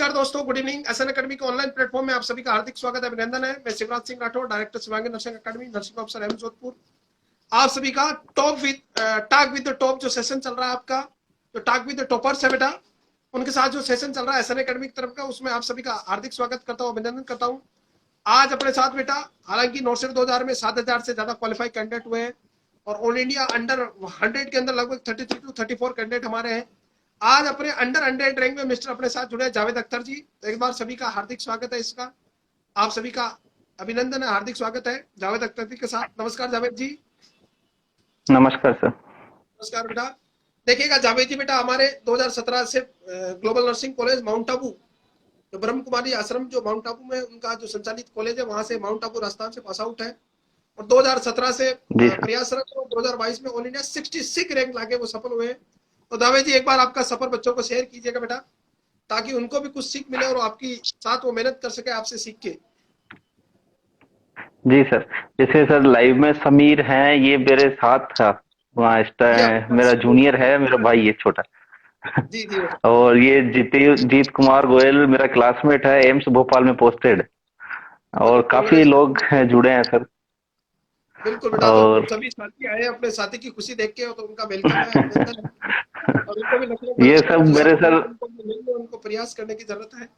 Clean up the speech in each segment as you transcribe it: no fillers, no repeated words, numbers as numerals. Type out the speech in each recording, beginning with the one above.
नमस्कार दोस्तों, good evening. SN academy के ऑनलाइन प्लेटफॉर्म में आप सभी का हार्दिक स्वागत है, अभिनंदन है। मैं Shivraj Singh Rathore, director Shivangi nursing academy, nursing officer M Jodhpur. आप सभी का टॉक विद द टॉप जो सेशन चल रहा है आपका, जो टॉक विद द टॉपर्स है बेटा, उनके साथ जो सेशन चल रहा है एसएन अकेडमी की तरफ का, उसमें आप सभी का हार्दिक स्वागत करता हूँ, अभिनंदन करता हूँ। आज अपने साथ बेटा, हालांकि नोटसेट 2000 में 7000 से ज्यादा क्वालिफाइड कैंडिडेट हुए हैं और ऑल इंडिया अंडर 100 के अंदर लगभग 33 टू 34 कैंडिडेट हमारे हैं। आज अपने अंडर 100 रैंक में मिस्टर अपने साथ जुड़े जावेद अख्तर जी। तो एक बार सभी का हार्दिक स्वागत है। इसका आप सभी का अभिनंदन है, हार्दिक स्वागत है जावेद अख्तर जी के साथ। नमस्कार जावेद जी। नमस्कार सर। नमस्कार बेटा। देखिएगा जावेद जी बेटा, हमारे 2017 से global nursing college mount Abu, जो ब्रह्म कुमारी आश्रम जो माउंट आबू में उनका जो संचालित कॉलेज है, वहां से माउंट आबू राजस्थान से पास आउट है और 2017 से जी सर। प्रयासरत और 2022 में ऑल इंडिया 66 रैंक लाके वो सफल हुए। तो दावे जी, एक बार आपका सफर बच्चों को शेयर कीजिएगा बेटा, ताकि उनको भी कुछ सीख मिले और आपकी साथ वो मेहनत कर सके आपसे सीख के। जी सर, जैसे सर लाइव में समीर हैं, ये मेरे साथ था वहाँ। जी आपका मेरा जूनियर है, मेरा भाई है छोटा। जी जी बेटा। और ये जीत कुमार गोयल मेरा क्लासमेट है, एम्स भोपाल में पोस्टेड। बहुत और काफी लोग कांग्रेचुलेशन। जुड़े हैं सर। बिल्कुल बेटा, तो और सभी साथी आए अपने साथी की खुशी देख के, तो उनका वेलकम है, अभिनंदन है। और उनको भी लखनऊ ये कनेक्शन सब में जो मेरे साथी हैं, सर। उनको भी मिलने, उनको प्रयास करने की जरूरत है।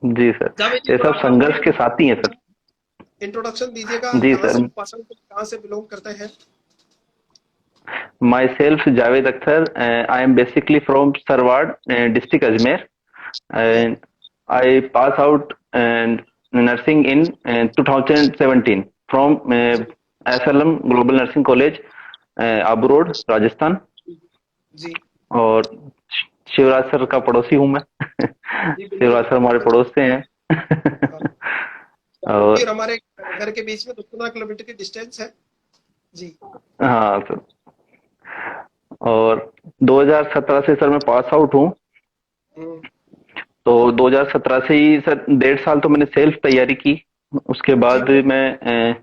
जी सर, जावेद जी, ये थोड़ा सब अपना संघर्ष के परिचय साथी हैं सर। इंट्रोडक्शन दीजिएगा, जी कहाँ से सर। पास आउट, कहाँ से बिलोंग करते हैं। Myself Javed Akhtar. I am basically from Sarwad, district Ajmer, ji and I pass out nursing in 2017 from ji SLM Global Nursing College, Abu Road, Rajasthan. जी और Shivraj sir का पड़ोसी हूँ मैं। जी बिल्कुल शिवराज सर बिल्कुल हमारे बेटा। पड़ोस से हैं। हाँ, और फिर हमारे घर के बीच में 15 किलोमीटर की डिस्टेंस है। जी हाँ सर। और 2017 से सर मैं पास आउट हूँ। हम्म, तो 2017 से ही सर 1.5 साल तो मैंने सेल्फ तैयारी की। उसके जी बाद बेटा। मैं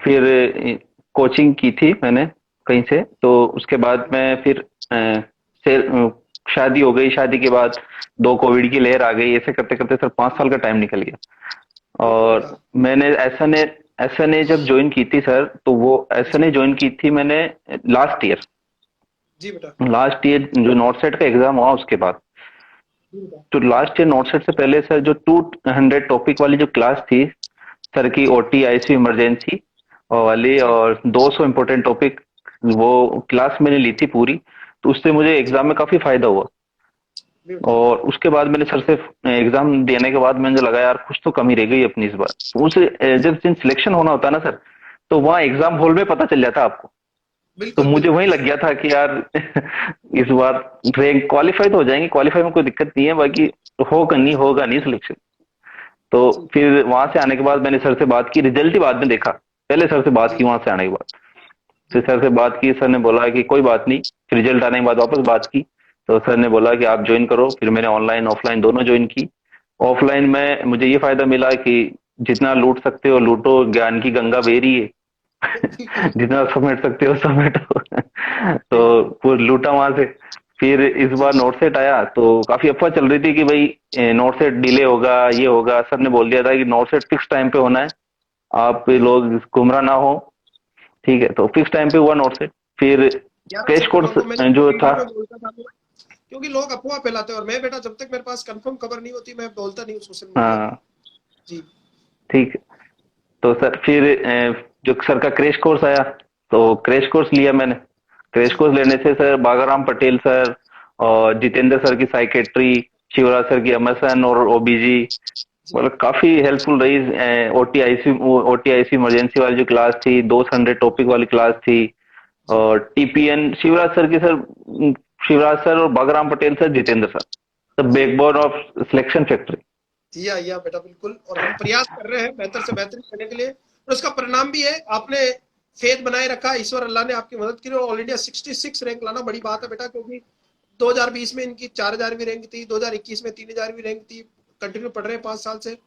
फिर कोचिंग की थी मैंने कहीं से। तो उसके बाद मैं फिर शादी हो गई। शादी के बाद दो कोविड की लहर आ गई। ऐसे करते करते सर 5 साल का टाइम निकल गया। बिल्कुल और बेटा। मैंने एसएनए जब ज्वाइन की थी सर, तो वो जी एसएनए ज्वाइन की थी मैंने लास्ट ईयर। जी बेटा। लास्ट ईयर जो नॉट सेट का एग्जाम हुआ उसके बाद। जी बेटा। तो लास्ट ईयर नॉट सेट से पहले सर जो 200 टॉपिक वाली जो क्लास थी सर की, जी ओटी आईसीयू इमरजेंसी वाली, जी और 200 इम्पोर्टेंट टॉपिक, वो क्लास मैंने ली थी पूरी। तो उससे मुझे जी एग्जाम में काफी फायदा हुआ। बेटा। और उसके बाद मैंने सर से एग्जाम देने के बाद मुझे लगा यार कुछ तो कमी रह गई अपनी इस बार। उस जब जिन सिलेक्शन होना होता है ना सर, तो वहाँ एग्जाम हॉल में पता चल जाता है आपको। तो बिल्कुल मुझे बिल्कुल वही लग गया था कि यार इस बार रैंक क्वालिफाई तो हो जाएंगे, क्वालिफाई में कोई दिक्कत नहीं है, बाकी होगा नहीं सिलेक्शन। तो जी फिर वहां से आने के बाद मैंने सर से बात की, रिजल्ट ही बाद में देखा। पहले सर से बात की जी वहां से आने के बाद। जी फिर सर से बात की, सर ने बोला कि कोई बात नहीं। फिर रिजल्ट आने के बाद वापस बात की, तो सर ने बोला कि आप ज्वाइन करो। फिर मैंने ऑनलाइन ऑफलाइन दोनों ज्वाइन की। ऑफलाइन में मुझे ये फायदा मिला कि जितना लूट सकते हो लूटो, ज्ञान की गंगा बह रही है। बिल्कुल जितना समेट सकते हो समेटो। तो जी पूरा लूटा वहां से। फिर इस जी बार नोट सेट आया तो काफी अफवाह चल रही थी कि भाई नोट सेट डिले होगा, ये होगा। सर ने बोल दिया था कि नोट सेट फिक्स टाइम पे होना है, आप जी लोग गुमराह ना हो। ठीक है, तो फिक्स टाइम पे हुआ नोट सेट। फिर यार क्रैश सच कोर्स बताऊं तो मैं जो था। वीडियो में बोलता था, क्योंकि लोग अफवाह फैलाते हैं और मैं बेटा, जब तक मेरे पास कंफर्म खबर नहीं होती मैं बोलता नहीं हूँ सोशल मीडिया पे। हाँ जी ठीक है। तो सर फिर जो सर का क्रैश कोर्स आया, तो क्रैश कोर्स लिया मैंने। क्रैश जी कोर्स लेने से सर बागाराम पटेल सर और जितेंद्र सर की साइकेट्री, शिवराज सर की एमएसएन और ओबीजी, जी मतलब काफी हेल्पफुल रही। ओटीआईसी इमरजेंसी वाली जो क्लास थी, 200 टॉपिक वाली क्लास थी। जी और टीपीएन शिवराज सर की सर, शिवराज सर और Bagram Patel sir, Jitendra sir, the जी बैकबोन ऑफ सिलेक्शन फैक्ट्री। या बेटा बिल्कुल, और हम प्रयास कर रहे हैं बेहतर से बेहतर करने के लिए, और उसका परिणाम भी है। आपने फेथ बनाए रखा, ईश्वर अल्लाह ने आपकी मदद की और ऑल इंडिया 66 रैंक लाना बड़ी बात है बेटा, क्योंकि 2020 में इनकी 4000वीं रैंक थी, 2021 में 3000वीं रैंक थी। कंटिन्यू पढ़ रहे हैं 5 साल से,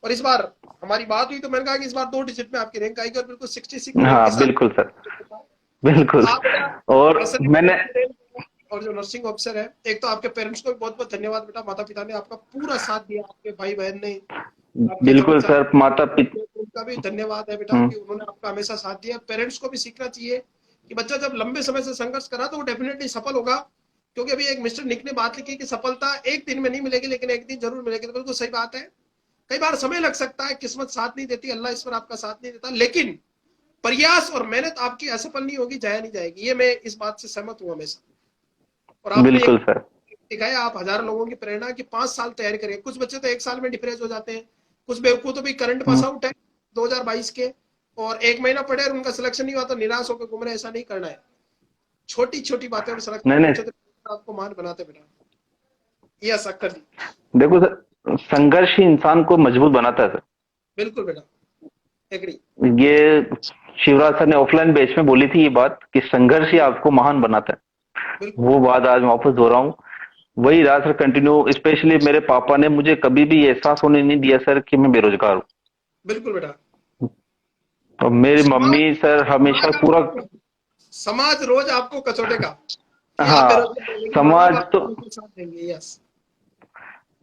और इस बार हमारी बात हुई तो मैंने कहा कि इस बार 2 डिजिट में आपकी रैंक आएगी और बिल्कुल 66 रैंक के हाँ साथ। बिल्कुल सर, बिल्कुल। आप बेटा और ऐसा मैंने नहीं, और जो नर्सिंग ऑफिसर है, एक तो आपके पेरेंट्स को भी बहुत बहुत धन्यवाद बेटा, माता पिता ने आपका पूरा साथ दिया, आपके भाई बहन ने, आपके जो बिल्कुल बच्चा सर, माता पिता। उनका भी धन्यवाद है बेटा कि उन्होंने आपका हमेशा साथ दिया। पेरेंट्स को भी सीखना चाहिए कि बच्चा जब लंबे समय से संघर्ष करा तो वो डेफिनेटली सफल होगा, क्योंकि अभी एक मिस्टर निक ने बात लिखी कि सफलता एक दिन में नहीं मिलेगी लेकिन एक दिन जरूर मिलेगी। तो बिल्कुल सही बात है। कई बार समय लग सकता है, किस्मत साथ नहीं देती, अल्लाह इस पर आपका साथ नहीं देता, लेकिन प्रयास और मेहनत आपकी असफल नहीं होगी, जाया नहीं जाएगी। ये मैं इस बात से सहमत हूं हमेशा। और आपने एक बिल्कुल सर। दिखाया, आप हजारों लोगों की प्रेरणा कि 5 साल तैयारी करें। कुछ बच्चे तो 1 साल में डिप्रेस हो जाते हैं, कुछ बेवकूफ तो भी करंट पास आउट है 2022 के, और 1 महीना पढ़े और उनका सिलेक्शन नहीं हुआ तो निराश होकर घूम रहे। ऐसा नहीं करना है। छोटी छोटी बातें और नहीं सिलेक्शन नहीं, अच्छे से आपको महान बनाते बेटा। यस अक्कर जी। देखो सर, संघर्ष ही इंसान को मजबूत बनाता है सर। बिल्कुल बेटा, एग्री। ये शिवराज सर ने ऑफलाइन बैच में बोली थी ये बात कि संघर्ष ही आपको महान बनाता है। बिल्कुल वो बात आज मैं वापस दोहराऊं, वही रहा सर कंटिन्यू। स्पेशली मेरे पापा ने मुझे कभी भी एहसास होने नहीं दिया सर कि मैं बेरोजगार हूँ। बिल्कुल बेटा। और मेरी समाज मम्मी सर हमेशा समाज पूरा, आपको, समाज रोज आपको कचोटेगा कि आप हाँ, बेरोजगार हो, लेकिन माँ बाप समाज तो, आपको बिल्कुल साथ देंगे। यस।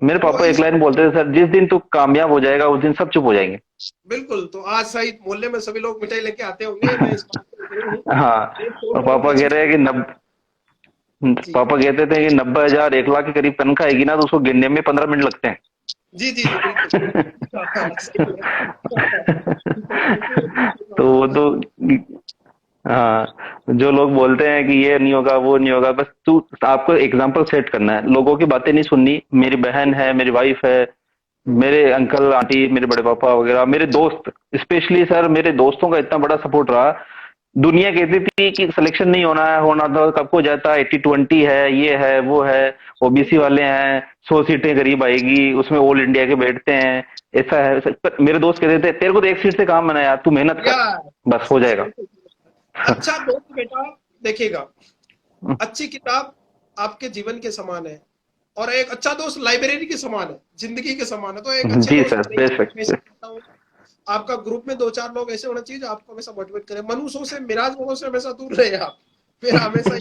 मेरे तो पापा एक इस लाइन बोलते थे सर, जिस दिन तू कामयाब हो जाएगा उस दिन सब चुप हो जाएंगे। बिल्कुल, तो आज शायद मोहल्ले में सभी लोग मिठाई लेके आते होंगे, मैं इस बात को agree हूँ। हाँ, एक और फोटो पापा कह बचपन रहे हैं कि जी पापा कहते थे कि 90,000 1 लाख के करीब तनख्वाह आएगी ना तो उसको गिनने में 15 मिनट लगते हैं। जी जी जी बिल्कुल। हाँ, सही है। तो वो तो, हाँ, जो लोग बोलते हैं कि ये नहीं होगा वो नहीं होगा, बस तू, आपको एग्जाम्पल सेट करना है, लोगों की बातें नहीं सुननी। मेरी बहन है, मेरी वाइफ है, मेरे अंकल आंटी, मेरे बड़े पापा वगैरह, मेरे दोस्त, स्पेशली सर मेरे दोस्तों का इतना बड़ा सपोर्ट रहा। दुनिया कहती थी कि सिलेक्शन नहीं होना है, होना तो कब को जाता है, 80-20 है, ये है वो है, ओबीसी वाले हैं, 100 सीटें करीब आएगी उसमें ऑल इंडिया के बैठते हैं, ऐसा है पर मेरे दोस्त कहते थे तेरे को तो एक सीट से काम है ना यार, तू मेहनत या कर, बस हो जाएगा। बिल्कुल। अच्छा दोस्त बेटा, देखिएगा, अच्छी किताब आपके जीवन के समान है, और एक अच्छा दोस्त लाइब्रेरी के समान है, जिंदगी के समान है। तो एक अच्छे जी दोस्त सर, बनाइए। बेशक। हमेशा कहता हूँ, आपका ग्रुप में 2-4 लोग ऐसे होना चाहिए जो आपको हमेशा मोटिवेट करें। मनुष्यों से, मिराज लोगों से हमेशा दूर रहे आप। फिर हमेशा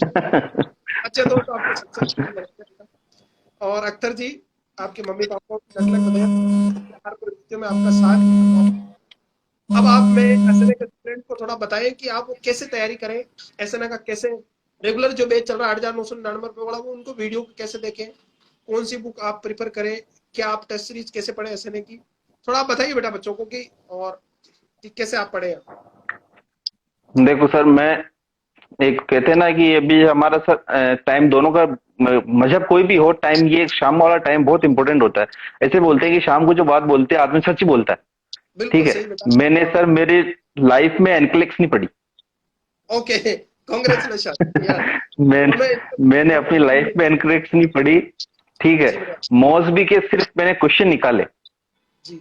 अच्छे दोस्त आपको सक्सेसफुल बनाते हैं। और अख्तर जी, आपके मम्मी पापा को लख लख बधाई, हर परिस्थितियों में आपका साथ। अब आप में एसएनए के स्टूडेंट को थोड़ा बताएं कि आप वो कैसे तैयारी करें, एसएनए का कैसे रेगुलर जो बैच चल रहा है 8,999 वाला, वो उनको वीडियो कैसे देखें, कौन सी बुक आप प्रिफर करें, क्या आप टेस्ट सीरीज कैसे पढ़े एसएनए की, थोड़ा आप बताइए बेटा बच्चों को कि, और कि कैसे आप पढ़े। देखो सर, मैं, एक कहते हैं ना कि अभी हमारा सर टाइम दोनों का, मजहब कोई भी हो, टाइम ये शाम वाला टाइम बहुत इंपॉर्टेंट होता है। ऐसे बोलते हैं कि शाम को जो बात बोलते हैं आदमी सच ही बोलता है। बिल्कुल ठीक है, सही बेटा। मैंने सर मेरी लाइफ में एनक्लेक्स नहीं पढ़ी। ओके, कांग्रेचुलेशन यार। मैं तो मैं मैंने अपनी लाइफ में एनक्लेक्स नहीं पढ़ी। ठीक है, जी बेटा। मौसबी के सिर्फ मैंने क्वेश्चन निकाले, जी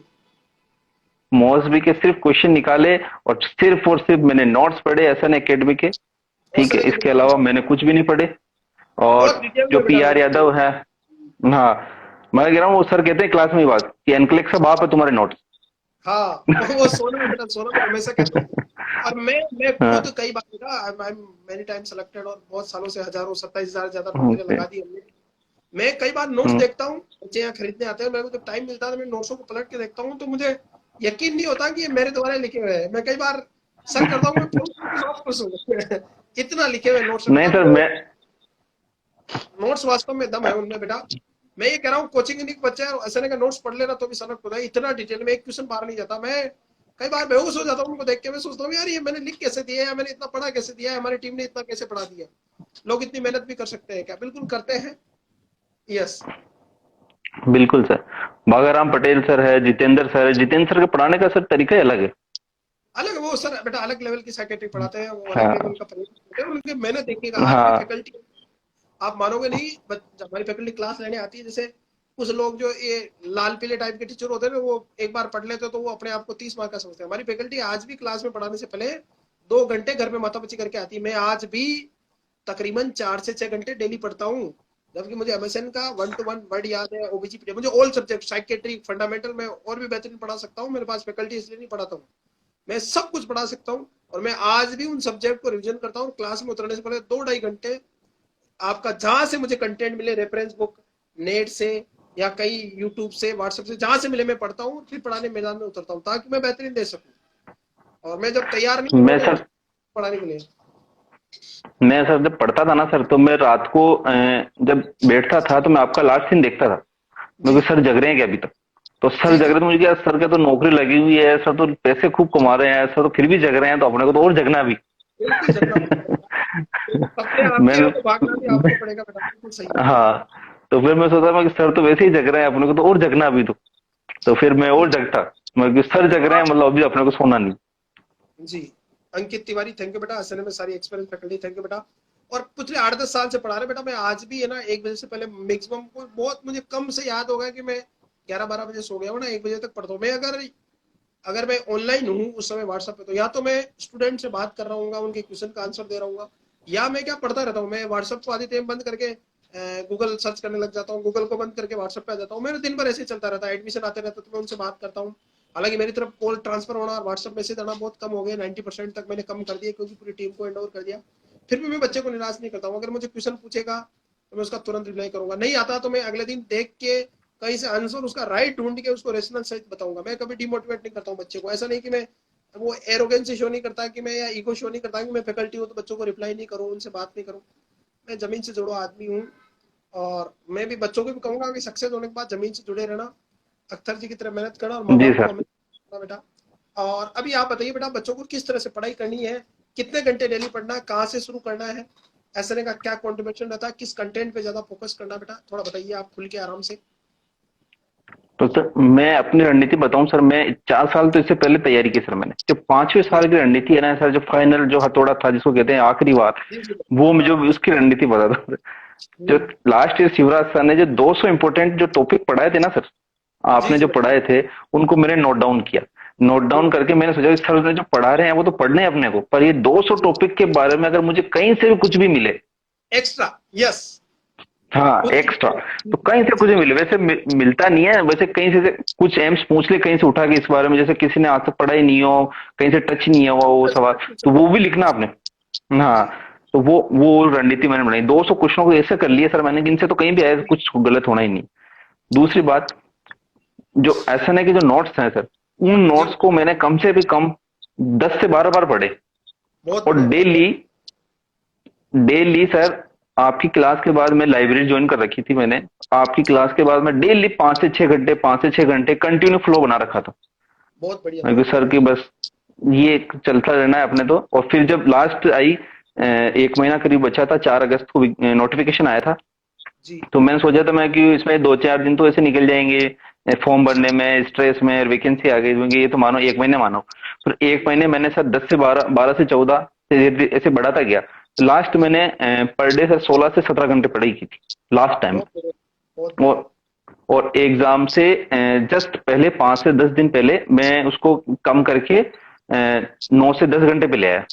मौसबी के सिर्फ क्वेश्चन निकाले, और सिर्फ मैंने नोट्स पढ़े एसएन एकेडमी के। ठीक है, हौसले के इसके अलावा मैंने कुछ भी नहीं पढ़े। बहुत और डिटेल जो में बेटा पीआर नोट यादव चाहिए। है, हाँ, मैं कह रहा हूँ वो सर कहते हैं क्लास में ही बात कि एनक्लेक्स का बाप है तुम्हारे नोट्स। हाँ, वो सोनू में बेटा, सोनू में हमेशा कहता हूँ। और मैं खुद हाँ, कई बार बेटा, I am many time selected, और बहुत सालों से हजारों 27,000 ज्यादा नौकरियां लगा दी हमने। मैं कई बार नोट्स हम्म, देखता हूँ, बच्चे यहाँ खरीदने आते हैं, मेरे को जब टाइम मिलता है तो मैं नोट्सों को पलट के देखता हूँ, तो मुझे यकीन नहीं होता कि ये मेरे द्वारा लिखे हुए हैं। मैं कई बार शक करता हूँ, मैं बहुत खुश हूँ। इतना लिखे हुए नोट्स में नहीं बेटा, सर वो मैं, नोट्स वास्तव में दम है उनमें बेटा। मैं ये कह रहा हूँ, कोचिंग नहीं बच्चे एसएनए का नोट्स पढ़ लेना तो भी सनक खुदा, इतना डिटेल में एक क्वेश्चन बाहर नहीं जाता। मैं कई बार बेहोश हो जाता हूँ उनको देख के। मैं सोचता हूँ यार ये मैंने लिख कैसे दिया है, मैंने इतना पढ़ा कैसे दिया है, हमारी टीम ने इतना कैसे पढ़ा दिया। लोग इतनी मेहनत भी कर सकते हैं क्या? बिल्कुल करते हैं। यस। बिल्कुल सर, बागाराम पटेल सर है, जितेंद्र सर है, जितेंद्र सर के पढ़ाने का सर तरीका ही अलग है। अलग वो सर बेटा, अलग लेवल की साइकेट्री पढ़ाते हैं, वो अलग लेवल हाँ, का पढ़ाते हैं। उनकी मेहनत देखिएगा, आज भी हाँ, फैकल्टी, आप मानोगे नहीं, जब हमारी फैकल्टी क्लास लेने आती है, जैसे कुछ लोग जो ये लाल पीले टाइप के टीचर होते हैं ना, वो एक बार पढ़ लेते हैं तो वो अपने आप को 30 मार्क का समझते हैं। हमारी फैकल्टी आज भी क्लास में पढ़ाने से पहले 2 घंटे घर में माथापच्ची करके आती है। मैं आज भी तकरीबन 4 से 6 घंटे डेली पढ़ता हूँ, जबकि मुझे एमएसएन का 1-to-1 वर्ड याद है, ओबीजी पीडी, मुझे ऑल सब्जेक्ट, साइकेट्री, फंडामेंटल में और भी बेहतरीन पढ़ा सकता हूँ। मेरे पास फैकल्टी इसलिए नहीं पढ़ाता हूँ, मैं सब कुछ पढ़ा सकता हूँ। और मैं आज भी उन सब्जेक्ट को रिवीजन करता हूँ, क्लास में उतरने से पहले 2-2.5 घंटे आपका जहां से मुझे कंटेंट मिले, रेफरेंस बुक, नेट से या कई यूट्यूब से, व्हाट्सएप से, जहां से मिले मैं पढ़ता हूँ, फिर पढ़ाने मैदान में उतरता हूँ ताकि मैं बेहतरीन दे सकूँ। और मैं जब तैयार नहीं मैं हूँ तो सर पढ़ाने के लिए। मैं सर जब पढ़ता था ना सर, तो मैं रात को जब बैठता था तो मैं आपका लास्ट सीन देखता था। मैं जी सर जग रहे हैं क्या अभी तक? तो सर जी जग जी, रहे तो मुझे क्या, सर क्या तो नौकरी लगी हुई है, सर तो पैसे खूब कमा रहे हैं, सर तो फिर भी जग रहे हैं, तो अपने को तो और जगना भी। बिल्कुल जगना पड़ेगा। बिल्कुल, सपने आते हैं मैंने तो भागना भी आपको पड़ेगा बेटा, बिल्कुल सही। हाँ, तो फिर मैं सोचा मैं कि सर तो वैसे ही जग रहे हैं, अपने को तो और जगना अभी तो फिर मैं और जगता। मैं कि सर जग रहे हैं, मतलब अभी अपने को सोना नहीं। जी, अंकित तिवारी, थैंक यू बेटा, ऐसे में सारी एक्सपीरियंस रख ली, थैंक यू बेटा। और पिछले 8-10 साल से पढ़ा रहे बेटा, मैं आज भी है ना 1 बजे से पहले मैक्सिमम को बहुत मुझे कम से याद होगा कि मैं 11-12 बजे सो गया हूँ ना, 1 बजे तक पढ़ता हूँ मैं। अगर अगर मैं ऑनलाइन हूँ उस समय व्हाट्सएप पे, तो या तो मैं स्टूडेंट से बात कर रहा हूँ, उनके क्वेश्चन का आंसर दे रहा हूँ, या मैं क्या पढ़ता रहता हूँ। मैं व्हाट्सएप को आधी टाइम बंद करके गूगल सर्च करने लग जाता हूँ, गूगल को बंद करके व्हाट्सएप पे आ जाता हूँ। मेरा दिन भर ऐसे ही चलता रहता है, एडमिशन आते रहते तो मैं उनसे बात करता हूँ। हालांकि मेरी तरफ कॉल ट्रांसफर होना और व्हाट्सएप मैसेज आना बहुत कम हो गया, 90% तक मैंने कम कर दिया क्योंकि पूरी टीम को हैंड ओवर कर दिया। फिर भी मैं बच्चे को निराश नहीं करता हूँ। अगर मुझे क्वेश्चन पूछेगा तो मैं उसका तुरंत रिप्लाई करूंगा, नहीं आता तो मैं अगले दिन देख के कहीं से आंसर उसका राइट ढूंढ के उसको रेशनल सहित बताऊंगा। मैं कभी डिमोटिवेट नहीं करता हूँ बच्चे को। ऐसा नहीं कि मैं वो एरोगेंस शो नहीं करता कि मैं, या ईगो शो नहीं करता कि मैं फैकल्टी हूँ तो बच्चों को रिप्लाई नहीं करूँ, उनसे बात नहीं करूँ। मैं जमीन से जुड़ा आदमी हूँ। और मैं भी बच्चों को भी कहूंगा कि सक्सेस होने के बाद जमीन से जुड़े रहना, अख्तर जी की तरह मेहनत करना, और माँ जी बाप को सर। हमें बेटा। और अभी आप बताइए बेटा, बच्चों को किस तरह से पढ़ाई करनी है, कितने घंटे डेली पढ़ना है, कहाँ से शुरू करना है, ऐसे का क्या कॉन्ट्रीब्यूशन रहता है, किस कंटेंट पे ज्यादा फोकस करना बेटा, थोड़ा बताइए आप खुल के आराम से। तो सर मैं अपनी रणनीति बताऊं सर, मैं 4 साल तो इससे पहले तैयारी की सर मैंने। जो 5वें साल की रणनीति है ना सर, जो फाइनल जो हथौड़ा था जिसको कहते हैं आखिरी बात, जी जी वो हाँ मुझे उसकी रणनीति बता दो। जो लास्ट ईयर शिवराज सर ने जो 200 इंपोर्टेंट जो टॉपिक पढ़ाए थे ना सर, जी आपने जी जो बेटा। पढ़ाए थे, उनको मैंने नोट डाउन किया। नोट डाउन करके मैंने सोचा कि सर ने जो पढ़ा रहे हैं वो तो पढ़ने हैं अपने को, पर ये 200 टॉपिक के बारे में अगर मुझे कहीं से भी कुछ भी मिले, एक्स्ट्रा, यस। हाँ खुद की एक्स्ट्रा, तो कहीं से कुछ नहीं मिले, वैसे मिलता नहीं है वैसे, कहीं से कुछ एम्स पूछ ले कहीं से उठा के इस बारे में, जैसे किसी ने आज तक पढ़ा ही नहीं हो, कहीं से टच नहीं हुआ वो सवाल, तो वो भी लिखना आपने। हाँ, जी तो वो रणनीति मैंने बनाई, 200 क्वेश्चनों को ऐसे कर लिए सर मैंने कि इनसे तो कहीं भी आया कुछ गलत होना ही नहीं। दूसरी बात, जो ऐसा नहीं कि जो नोट्स हैं सर, उन जी नोट्स को मैंने कम से भी कम 10 से 12 बार पढ़े। बहुत और बढ़िया, बहुत डेली, बढ़िया। डेली सर, आपकी क्लास के बाद मैं लाइब्रेरी ज्वाइन कर रखी थी मैंने। आपकी क्लास के बाद मैं डेली 5 से 6 घंटे, 5 से 6 घंटे कंटिन्यू फ्लो बना रखा था। बहुत बढ़िया, मैं कि बहुत सर बढ़िया। की बस ये चलता रहना है अपने तो। और फिर जब लास्ट आई, 1 महीना करीब बचा था, 4 अगस्त को नोटिफिकेशन आया था। जी तो मैंने सोचा था मैं कि इसमें 2-4 दिन तो ऐसे निकल जाएंगे, फॉर्म भरने में, स्ट्रेस में, वैकेंसी आ गई होंगी, ये तो मानो 1 महीने मानो। फिर 1 महीने मैंने सर 10 से 12, 12 से 14 ऐसे बढ़ाता गया। लास्ट मैंने पर डे सर 16 से 17 घंटे पढ़ाई की थी लास्ट टाइम। बहुत बढ़िया, बहुत बढ़िया। और और एग्जाम से जस्ट पहले 5 से 10 दिन पहले मैं उसको कम करके 9 से 10 घंटे पे ले आया।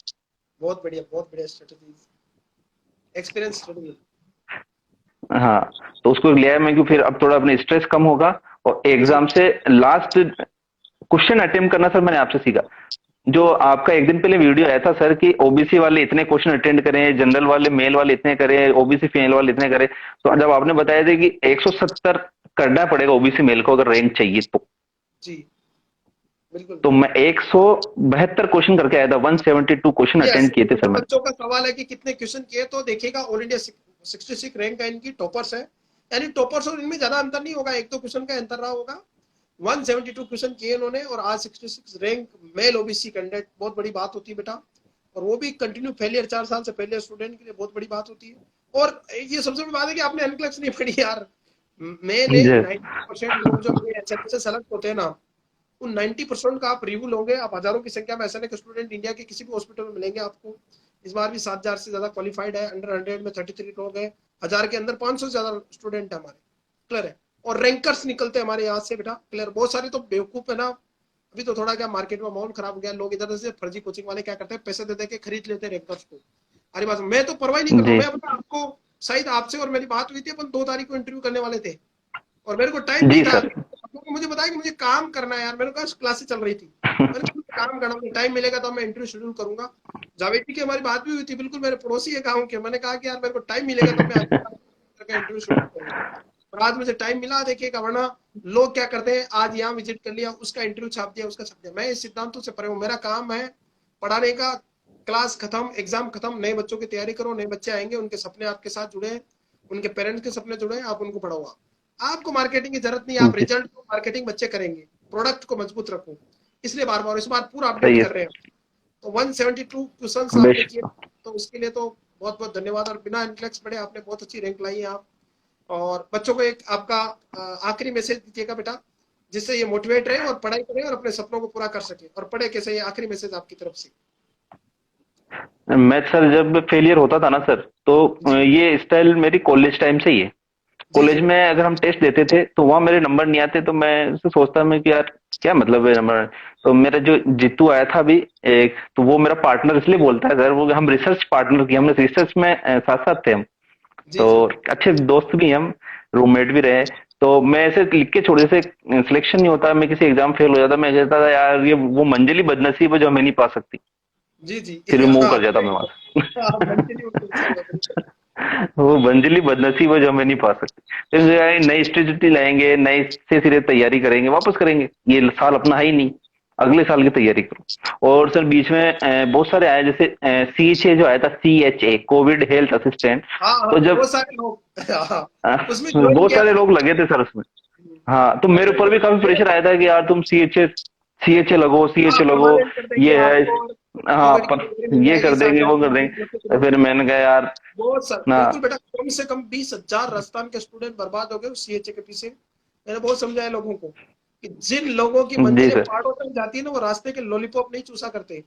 बहुत बढ़िया, बहुत बढ़िया स्ट्रेटजी, एक्सपीरियंस स्टडी। हाँ, तो उसको ले आया मैं कि फिर अब थोड़ा अपने स्ट्रेस कम होगा। और जी एग्जाम से लास्ट क्वेश्चन अटेम्प्ट करना सर मैंने आपसे सीखा। जो आपका एक दिन पहले वीडियो आया था सर कि ओबीसी वाले इतने क्वेश्चन अटेंड करें, जनरल वाले मेल वाले इतने करें, ओबीसी फीमेल वाले इतने करें, तो जब आपने बताया था कि 170 करना पड़ेगा ओबीसी मेल को अगर रैंक चाहिए जी बिल्कुल। तो मैं 172 क्वेश्चन करके आया था, 172 क्वेश्चन यस, अटेंड किए थे सर मतलब मैंने। बच्चों का सवाल है कि कितने क्वेश्चन किए, तो देखिएगा ऑल इंडिया 66 रैंक है इनकी, टॉपर्स है। यानी टॉपर्स और इनमें ज्यादा अंतर नहीं होगा, 1-2 क्वेश्चन का अंतर रहा होगा। 172 क्वेश्चन किए इन्होंने, और आज 66 रैंक मेल ओबीसी कैंडिडेट, बहुत बड़ी बात होती है बेटा। और वो भी कंटिन्यू फेलियर, 4 साल से फेलियर स्टूडेंट के लिए बहुत बड़ी बात होती है। और ये सबसे बड़ी बात है कि आपने एनक्लेक्स नहीं पढ़ी यार। मैंने जी 90% लोग जो मेरे एचएनएम से सेलेक्ट होते हैं ना, उन 90% का आप रिव्यू लोगे, आप हजारों की संख्या में ऐसे नहीं स्टूडेंट इंडिया के किसी भी हॉस्पिटल में मिलेंगे आपको। इस बार भी 7,000 से ज्यादा क्वालिफाइड है, अंडर 100 में 33 लोग हैं, 1000 के अंदर 500 से ज्यादा स्टूडेंट है हमारे, क्लियर है। और रैंकर्स निकलते हैं हमारे यहाँ से बेटा, क्लियर। बहुत सारे तो बेवकूफ है ना, अभी तो थोड़ा क्या मार्केट में माहौल खराब हो गया, लोग इधर से फर्जी कोचिंग वाले क्या करते हैं, पैसे दे दे के खरीद लेते हैं रैंकर्स को। अरे बात, मैं तो परवाही नहीं करता हूँ। जी मैं अपना आपको, शायद आपसे और मेरी बात हुई थी, अपन 2 तारीख को इंटरव्यू करने वाले थे, और मेरे को टाइम नहीं जी था। सर। तो मुझे बताया कि मुझे काम करना है यार, मेरे पास क्लासेस चल रही थी। मैंने कहा काम करना, मुझे टाइम मिलेगा तो मैं इंटरव्यू शेड्यूल करूंगा। जावेद जी की हमारी बात भी हुई थी, बिल्कुल मेरे पड़ोसी है गाँव के। मैंने कहा कि यार मेरे को टाइम मिलेगा तो मैं इंटरव्यू शुरू करूंगा, और आज मुझे टाइम मिला देखिएगा, वरना लोग क्या करते हैं, आज यहाँ विजिट कर लिया, उसका इंटरव्यू छाप दिया, उसका छाप दिया। मैं इस सिद्धांतों से परे हूँ, मेरा काम है पढ़ाने का। क्लास खत्म, एग्जाम खत्म, नए बच्चों की तैयारी करो, नए बच्चे आएंगे, उनके सपने आपके साथ जुड़े हैं, उनके पेरेंट्स के सपने जुड़े हैं, आप उनको पढ़ाओ। आपको मार्केटिंग की जरूरत नहीं है, आप जी, रिजल्ट को मार्केटिंग बच्चे करेंगे, प्रोडक्ट को मजबूत रखो। इसलिए बार बार इस बार पूरा अपडेट सही है कर रहे हैं। तो 172 क्वेश्चंस आपने किए, बेशक। तो उसके लिए तो बहुत बहुत धन्यवाद। और बिना इंटेलेक्स पढ़े आपने बहुत अच्छी रैंक लाई है आप। और बच्चों को एक आपका आखिरी मैसेज दीजिएगा बेटा, जिससे ये मोटिवेट रहे और पढ़ाई करें और अपने सपनों को पूरा कर सके, और पढ़े कैसे, ये आखिरी मैसेज आपकी तरफ से। मैं सर जब फेलियर होता था ना सर, तो जी ये स्टाइल मेरी कॉलेज टाइम से ही है। जी कॉलेज जी में अगर हम टेस्ट देते थे तो वहां मेरे नंबर नहीं आते, तो मैं उससे सोचता मैं कि यार क्या मतलब है नंबर। तो मेरा जो जीतू आया था अभी एक, तो वो मेरा पार्टनर इसलिए बोलता है सर, वो हम रिसर्च पार्टनर की, हमने रिसर्च में साथ साथ थे हम। जी तो जी अच्छे दोस्त भी हैं हम, रूममेट भी रहे। तो मैं ऐसे लिख के छोड़े से सिलेक्शन नहीं होता, मैं किसी एग्जाम फेल हो जाता, मैं कहता था यार ये वो मंजिली बदनसीब है जो हमें नहीं पा सकती, जी जी फिर मूव हाँ, कर जाता मैं वहां हाँ, मंजिल से। बिल्कुल सही है, बिल्कुल। वो मंजिली बदनसीब है जो हमें नहीं पा सकती। फिर जो है नई स्ट्रेटजी लाएंगे, नए से सिरे तैयारी करेंगे, वापस करेंगे, ये साल अपना है ही नहीं, अगले साल की तैयारी करो। और सर बीच में बहुत सारे आए, जैसे CHA जो आया था, CHA कोविड हेल्थ असिस्टेंट। हाँ हाँ, तो जब बहुत सारे लोग हाँ, अ, उसमें ज्वाइन बहुत किया सारे था। लोग लगे थे सर उसमें। हाँ, तो मेरे ऊपर भी काफी प्रेशर आया था कि यार तुम CHA लगो, हाँ, CHA लगो, परमानेंट कर देंगे ये है आपको, और हाँ कोविड की पर नौकरी मिल ये जाएगी, कर देंगे, वो कर देंगे। तो फिर मैंने कहा यार बहुत सर, ना। बिल्कुल बेटा, कम से कम 20,000 राजस्थान के स्टूडेंट बर्बाद हो गए उस सीएचए के पीछे। मैंने बहुत समझाया लोगों को कि जिन लोगों की जी मंजिलें सर। पहाड़ों तक जाती है ना, वो रास्ते के लॉलीपॉप नहीं चूसा करते।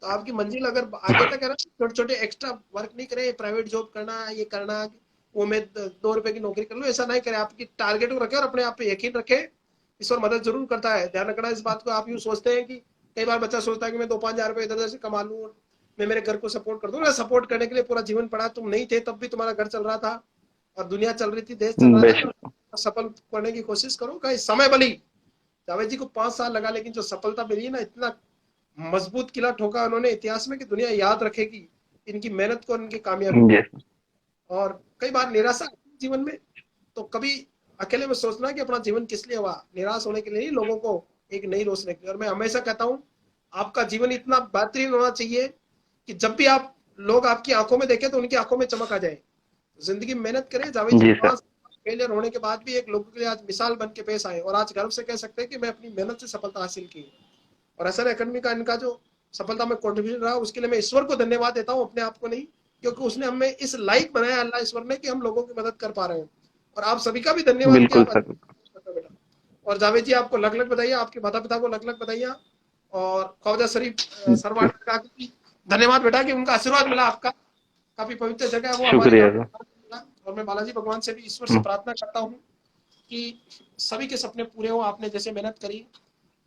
तो आपकी मंजिल अगर आगे तक है ना, छोटे छोटे एक्स्ट्रा वर्क नहीं करे, प्राइवेट जॉब करना, ये करना, वो मैं 2 रुपए की नौकरी कर लूँ, ऐसा नहीं करे। आपकी टारगेट को रखे और अपने आप पे यकीन रखे, ईश्वर मदद जरूर करता है। ध्यान रखना इस बात को। आप यूँ सोचते हैं कि कई बार बच्चा सोचता है कि मैं 2-5 हज़ार रुपए इधर उधर से कमा लूँ, मैं मेरे घर को सपोर्ट कर दूं ना। सपोर्ट करने के लिए पूरा जीवन पड़ा, तुम नहीं थे तब भी तुम्हारा घर चल रहा था, और दुनिया चल रही थी, देश चल रहा था। बेशक। तो सफल करने की कोशिश करो, कहीं समय बली। जावेद जी को 5 साल लगा, लेकिन जो सफलता मिली है ना, इतना मजबूत किला ठोका उन्होंने इतिहास में कि दुनिया याद रखेगी इनकी मेहनत को और इनकी कामयाबी को। जी और कई बार निराशा आती है जीवन में, तो कभी अकेले में सोचना कि अपना जीवन किस लिए हुआ, निराश होने के लिए नहीं, लोगों को एक नई रोशनी के लिए। और मैं हमेशा कहता हूँ, आपका जीवन इतना बेहतरीन होना चाहिए कि जब भी आप लोग आपकी आंखों में देखें तो उनकी आंखों में चमक आ जाए। जिंदगी में मेहनत करें। जावेद जी जी सर। 5 फेलियर होने के बाद भी एक लोगों के लिए आज मिसाल बन के पेश आए, और आज गर्व से कह सकते हैं कि मैं अपनी मेहनत से सफलता हासिल की। और एसएन एकेडमी का इनका जो सफलता में कॉन्ट्रीब्यूशन रहा, उसके लिए मैं ईश्वर को धन्यवाद देता हूँ, अपने आप को नहीं, क्योंकि उसने हमें इस लायक बनाया, अल्लाह ईश्वर ने, कि हम लोगों की मदद कर पा रहे हैं। और आप सभी का भी धन्यवाद कि बिल्कुल आप सर। अच्छा बेटा। और जावेद जी आपको लग लग बधाइयाँ, आपके माता पिता को लग लग बधाइयाँ। और ख्वाजा शरीफ सरवाड़ी का भी धन्यवाद बेटा, कि उनका आशीर्वाद मिला आपका। काफी पवित्र जगह है वो हमारे शुक्रिया गाँव सर। में। और मैं बालाजी भगवान से भी, ईश्वर से हम्म, प्रार्थना करता हूँ कि सभी के सपने पूरे हो, आपने जैसे मेहनत करी।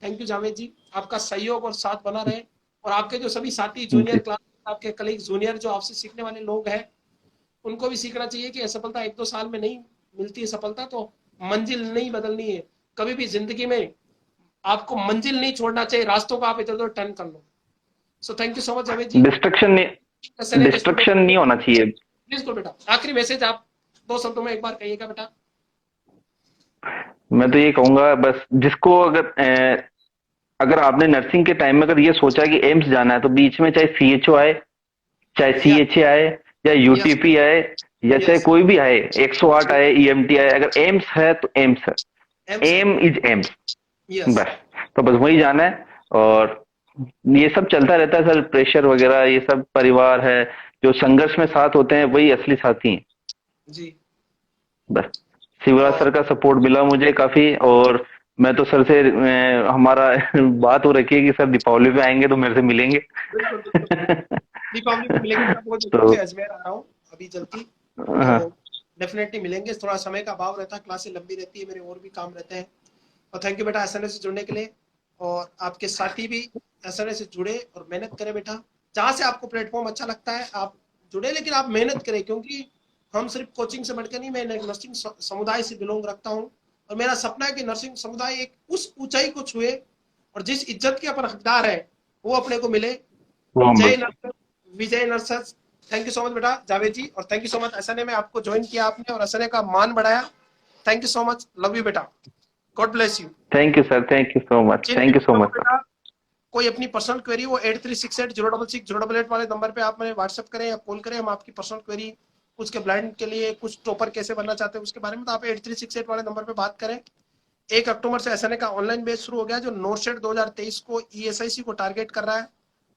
थैंक यू जावेद जी, आपका सहयोग और साथ बना रहे। और आपके जो सभी साथी जूनियर जी क्लास, आपके कलीग जूनियर जो आपसे सीखने वाले लोग हैं, उनको भी सीखना चाहिए कि असफलता 1-2 साल में नहीं मिलती है। सफलता तो मंजिल नहीं बदलनी है। कभी भी जिंदगी में आपको मंजिल नहीं छोड़ना चाहिए, रास्तों को आप इधर उधर टर्न कर लो। So thank you so much Javed ji. Distraction नहीं, एसएनए के स्टूडेंट, डिस्ट्रक्शन नहीं होना चाहिए। प्लीज बेटा आखिरी मैसेज आप 2 शब्दों में एक बार कहिएगा बेटा। मैं तो ये कहूंगा बस, जिसको अगर आपने नर्सिंग के टाइम में अगर ये सोचा कि एम्स जाना है, तो बीच में चाहे CHO आए, चाहे यस CHA आए, या यस UTP आए, या चाहे यस कोई भी आए, 108 आए, EMT आए, अगर एम्स है तो एम्स है। एम्स है। M is AIIMS. यस बस, तो बस वही जाना है। और ये सब चलता रहता है सर, प्रेशर वगैरह ये सब परिवार है, जो संघर्ष में साथ होते हैं वही असली साथी हैं। जी। बस, शिवराज और सर का सपोर्ट मिला मुझे काफी। और मैं तो सर से हमारा बात हो रखी है कि सर दीपावली पे आएंगे तो मेरे से मिलेंगे। बिल्कुल बिल्कुल बिल्कुल, दीपावली को मिलेंगे बेटा, बहुत जल्दी तो मैं अजमेर आ रहा हूँ अभी जल्दी। हाँ। तो डेफिनेटली मिलेंगे, थोड़ा समय का अभाव रहता है, क्लासेस लंबी रहती है, मेरे और भी काम रहते हैं। और थैंक यू बेटा एसएनए से जुड़ने के लिए। और आपके साथी भी एसएनए से जुड़े और मेहनत करें बेटा। जहाँ से आपको प्लेटफॉर्म अच्छा लगता है आप जुड़े, लेकिन आप मेहनत करें, क्योंकि हम सिर्फ कोचिंग से बढ़कर नहीं, मैं नर्सिंग समुदाय से बिलोंग रखता हूँ। और मेरा सपना है कि नर्सिंग समुदाय एक उस ऊंचाई को छुए, और जिस इज्जत के अपन हकदार है वो अपने को मिले। वो हम जय बस। Nurse, Vijay nurses, thank you so much बेटा जावेद जी, और thank you so much SNA में आपको ज्वाइन किया आपने और एसएनए का मान बढ़ाया। Thank you so much, love you बेटा, God bless you. Thank you sir, thank you so much, जिन थैंक यू सो भी मच सर। बेटा कोई अपनी पर्सनल क्वेरी वो 8368066088 वाले नंबर पे आप हमें व्हाट्सएप करें या कॉल करें, हम आपकी पर्सनल क्वेरी कुछ के ब्लाइंड के लिए, कुछ टॉपर कैसे बनना चाहते हैं उसके बारे में, तो आप 8368 वाले नंबर पे बात करें। 1 अक्टूबर से एसएनए का ऑनलाइन बैच शुरू हो गया जो नोटशेट 2023 को ईएसआईसी को टारगेट कर रहा है,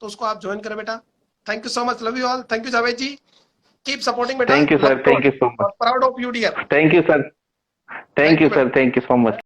तो उसको आप ज्वाइन करें बेटा। Thank you so much, love you all, thank you Javed ji, keep supporting बेटा, thank you sir, thank you so much, proud of you dear. Thank you sir, thank thank you you बेटा। Sir, thank you so much.